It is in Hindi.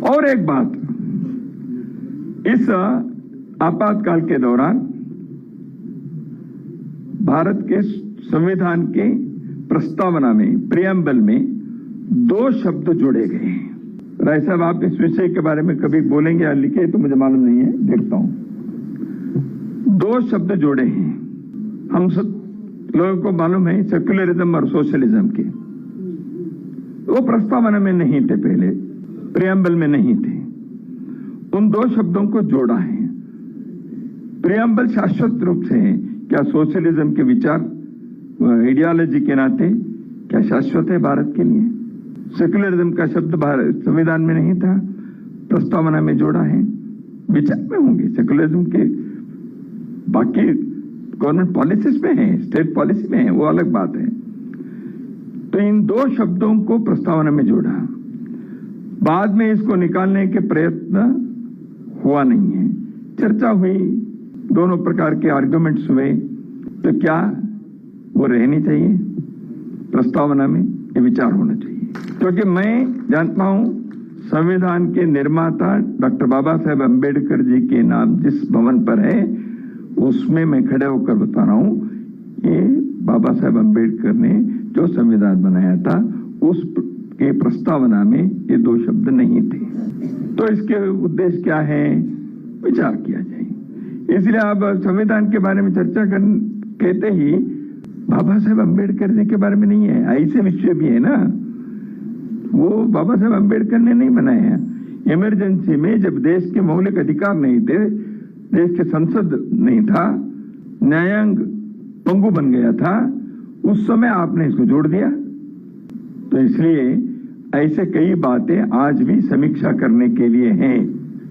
और एक बात, इस आपातकाल के दौरान भारत के संविधान के प्रस्तावना में, प्रियम्बल में 2 शब्द जोड़े गए हैं। राय साहब, आप इस विषय के बारे में कभी बोलेंगे या लिखे तो मुझे मालूम नहीं है, देखता हूं। 2 शब्द जोड़े हैं। हम सब लोगों को मालूम है सेक्युलरिज्म और सोशलिज्म के, वो प्रस्तावना में नहीं थे, पहले प्रियम्बल में नहीं थे। उन 2 शब्दों को जोड़ा है। प्रियम्बल शाश्वत रूप से है, क्या सोशलिज्म के विचार आइडियोलॉजी के नाते क्या शाश्वत है भारत के लिए? सेक्युलरिज्म का शब्द भारत संविधान में नहीं था, प्रस्तावना में जोड़ा है। विचार में होंगे सेक्युलरिज्म के, बाकी गवर्नमेंट पॉलिसीज में है, स्टेट पॉलिसी में है, वो अलग बात है। तो इन 2 शब्दों को प्रस्तावना में जोड़ा। बाद में इसको निकालने के प्रयत्न हुआ नहीं है। चर्चा हुई, दोनों प्रकार के आर्गुमेंट्स हुए, तो क्या वो रहनी चाहिए प्रस्तावना में? ये विचार होना चाहिए, क्योंकि मैं जानता हूं संविधान के निर्माता डॉक्टर बाबा साहेब अम्बेडकर जी के नाम जिस भवन पर है, उसमें मैं खड़े होकर बता रहा हूं, ये बाबा साहेब अम्बेडकर ने जो संविधान बनाया था उस के प्रस्तावना में ये 2 शब्द नहीं थे। तो इसके उद्देश्य क्या है, विचार किया जाए। इसलिए अब संविधान के बारे में चर्चा कहते ही बाबा साहेब अम्बेडकर जी के बारे में नहीं है, ऐसे विषय भी है ना, वो बाबा साहेब अम्बेडकर ने नहीं बनाया। इमरजेंसी में जब देश के मौलिक अधिकार नहीं थे, देश के संसद नहीं था, न्यायांग पंगु बन गया था, उस समय आपने इसको जोड़ दिया। तो इसलिए ऐसे कई बातें आज भी समीक्षा करने के लिए हैं।